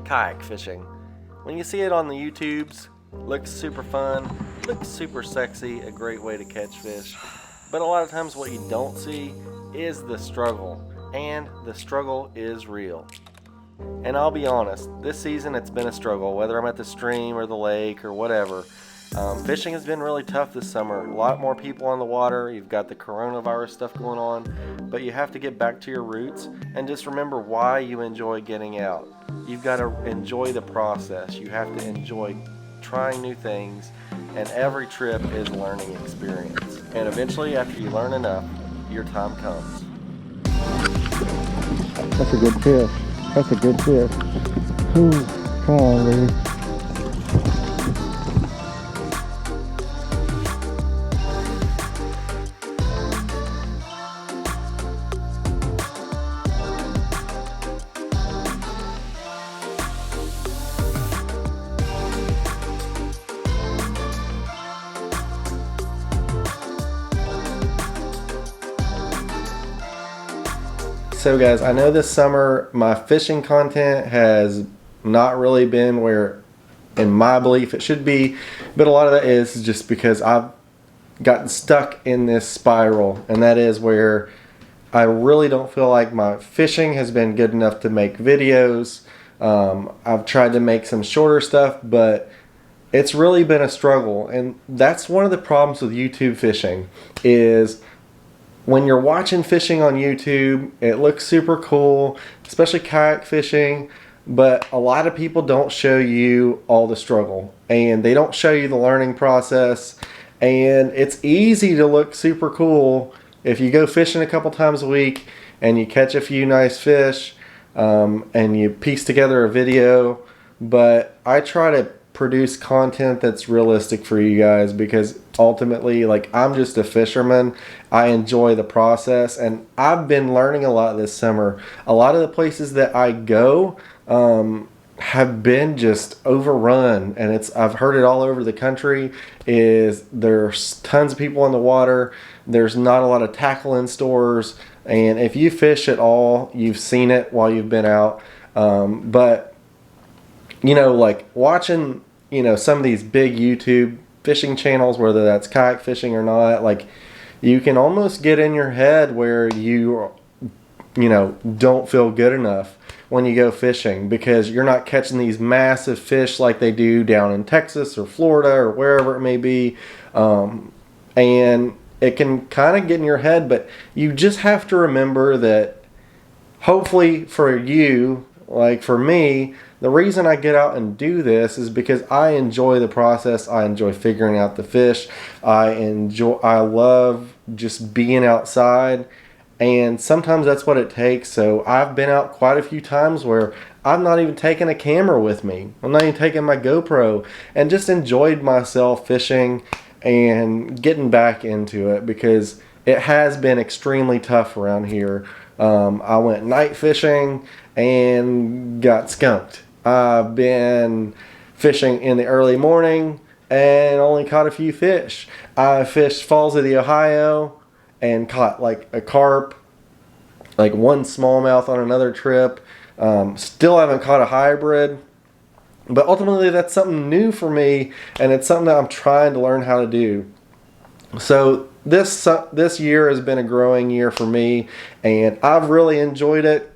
Kayak fishing. When you see it on the YouTubes, looks super fun, looks super sexy, a great way to catch fish. But a lot of times what you don't see is the struggle, and the struggle is real. And I'll be honest, this season it's been a struggle, whether I'm at the stream or the lake or whatever. Fishing has been really tough this summer. A lot more people on the water. You've got the coronavirus stuff going on, but you have to get back to your roots and just remember why you enjoy getting out. You've got to enjoy the process. You have to enjoy trying new things, and every trip is a learning experience. And eventually, after you learn enough, your time comes. That's a good fish. That's a good fish. Ooh, come on, baby. So guys, I know this summer my fishing content has not really been where, in my belief, it should be, but a lot of that is just because I've gotten stuck in this spiral, and that is where I really don't feel like my fishing has been good enough to make videos. I've tried to make some shorter stuff, but it's really been a struggle, and that's one of the problems with YouTube fishing is when you're watching fishing on YouTube, it looks super cool, especially kayak fishing, but a lot of people don't show you all the struggle, and they don't show you the learning process, and it's easy to look super cool if you go fishing a couple times a week and you catch a few nice fish, and you piece together a video. But I try to produce content that's realistic for you guys because ultimately, like, I'm just a fisherman. I enjoy the process, and I've been learning a lot this summer. A lot of the places that I go have been just overrun, and I've heard it all over the country. There's tons of people in the water. There's not a lot of tackle in stores, and if you fish at all, you've seen it while you've been out. But you know, like watching, you know, some of these big YouTube fishing channels, whether that's kayak fishing or not, like you can almost get in your head where you know, don't feel good enough when you go fishing because you're not catching these massive fish like they do down in Texas or Florida or wherever it may be. And it can kind of get in your head, but you just have to remember that hopefully for you, like for me, the reason I get out and do this is because I enjoy the process. I enjoy figuring out the fish. I love just being outside, and sometimes that's what it takes. So I've been out quite a few times where I've not even taken a camera with me. I'm not even taking my GoPro, and just enjoyed myself fishing and getting back into it because it has been extremely tough around here. I went night fishing and got skunked. I've been fishing in the early morning and only caught a few fish. I fished Falls of the Ohio and caught like a carp, like one smallmouth on another trip. Still haven't caught a hybrid, but ultimately that's something new for me, and it's something that I'm trying to learn how to do. So this year has been a growing year for me, and I've really enjoyed it.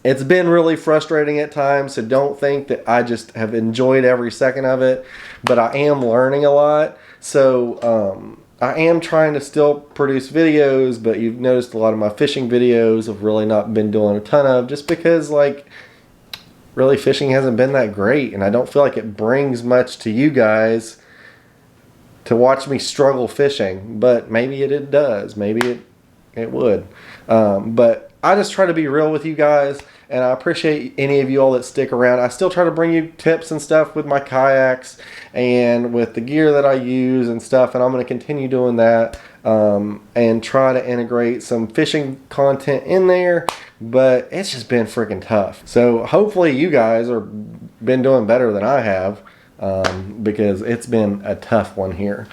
It's been really frustrating at times, so don't think that I just have enjoyed every second of it, but I am learning a lot. So I am trying to still produce videos, but you've noticed a lot of my fishing videos have really not been doing a ton of, just because like really fishing hasn't been that great, and I don't feel like it brings much to you guys to watch me struggle fishing, but maybe it does. Maybe it would. But I just try to be real with you guys, and I appreciate any of you all that stick around. I still try to bring you tips and stuff with my kayaks and with the gear that I use and stuff, and I'm going to continue doing that and try to integrate some fishing content in there, but it's just been freaking tough. So hopefully you guys are been doing better than I have because it's been a tough one here.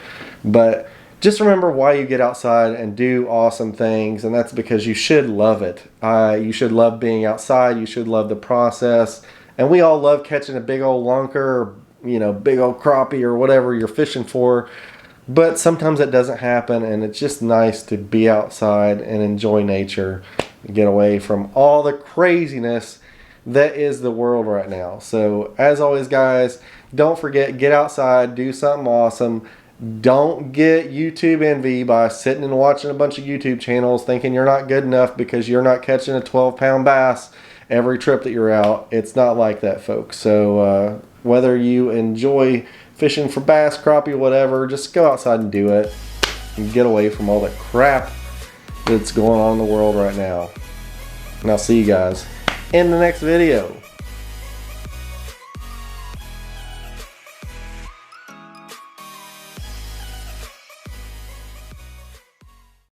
But just remember why you get outside and do awesome things, and that's because you should love it. You should love being outside. You should love the process. And we all love catching a big old lunker, or, you know, big old crappie or whatever you're fishing for. But sometimes it doesn't happen, and it's just nice to be outside and enjoy nature, get away from all the craziness that is the world right now. So as always, guys, don't forget, get outside, do something awesome. Don't get YouTube envy by sitting and watching a bunch of YouTube channels thinking you're not good enough because you're not catching a 12-pound bass every trip that you're out. It's not like that, folks. So whether you enjoy fishing for bass, crappie, whatever, just go outside and do it and get away from all the crap that's going on in the world right now. And I'll see you guys in the next video.